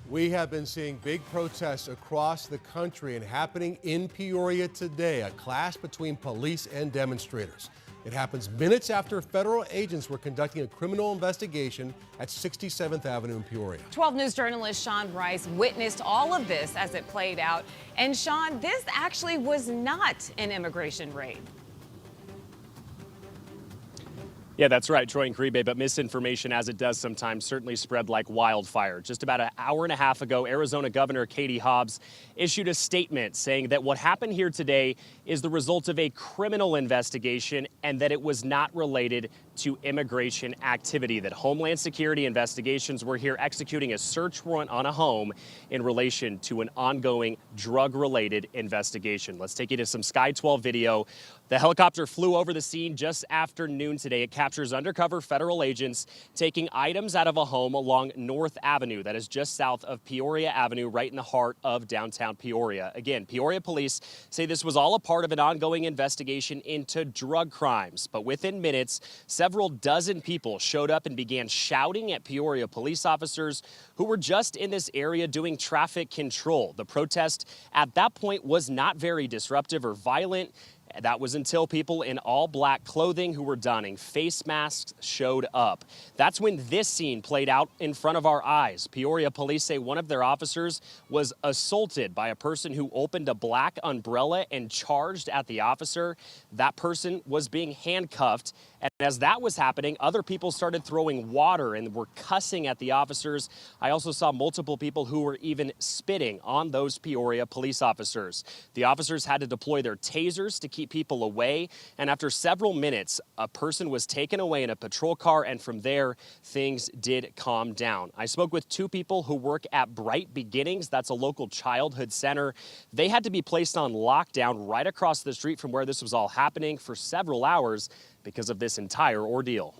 We have been seeing big protests across the country and happening in Peoria today, a clash between police and demonstrators. It happens minutes after federal agents were conducting a criminal investigation at 67th Avenue in Peoria. 12 News journalist Sean Rice witnessed all of this as it played out. And Sean, this actually was not an immigration raid. Yeah, that's right, Troy and Caribe, but misinformation, as it does sometimes, certainly spread like wildfire. Just about an hour and a half ago, Arizona Governor Katie Hobbs issued a statement saying that what happened here today is the result of a criminal investigation and that it was not related to immigration activity, that Homeland Security investigations were here executing a search warrant on a home in relation to an ongoing drug-related investigation. Let's take you to some Sky 12 video. The helicopter flew over the scene just after noon today. It captures undercover federal agents taking items out of a home along North Avenue, that is just south of Peoria Avenue, right in the heart of downtown Peoria. Again, Peoria police say this was all a part of an ongoing investigation into drug crimes. But within minutes, several dozen people showed up and began shouting at Peoria police officers who were just in this area doing traffic control. The protest at that point was not very disruptive or violent. That was until people in all black clothing who were donning face masks showed up. That's when this scene played out in front of our eyes. Peoria police say one of their officers was assaulted by a person who opened a black umbrella and charged at the officer. That person was being handcuffed. And as that was happening, other people started throwing water and were cussing at the officers. I also saw multiple people who were even spitting on those Peoria police officers. The officers had to deploy their tasers to keep people away. And after several minutes, a person was taken away in a patrol car. And from there, things did calm down. I spoke with two people who work at Bright Beginnings. That's a local childhood center. They had to be placed on lockdown right across the street from where this was all happening for several hours because of this entire ordeal.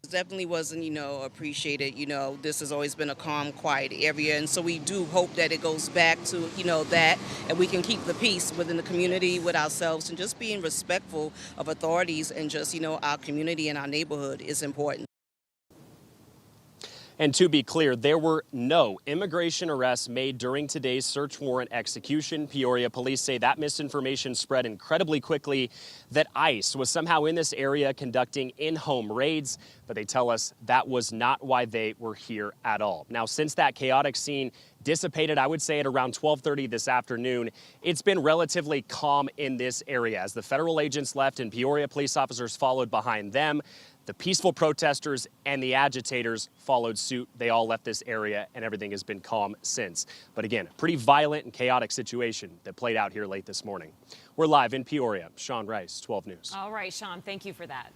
Definitely wasn't, appreciated. This has always been a calm, quiet area, and so we do hope that it goes back to, that, and we can keep the peace within the community, with ourselves, and just being respectful of authorities and just, our community and our neighborhood is important. And to be clear, there were no immigration arrests made during today's search warrant execution. Peoria police say that misinformation spread incredibly quickly, that ICE was somehow in this area conducting in-home raids, but they tell us that was not why they were here at all. Now, since that chaotic scene dissipated, I would say at around 12:30 this afternoon, it's been relatively calm in this area as the federal agents left and Peoria police officers followed behind them. The peaceful protesters and the agitators followed suit. They all left this area and everything has been calm since. But again, pretty violent and chaotic situation that played out here late this morning. We're live in Peoria. Sean Rice, 12 News. All right, Sean, thank you for that.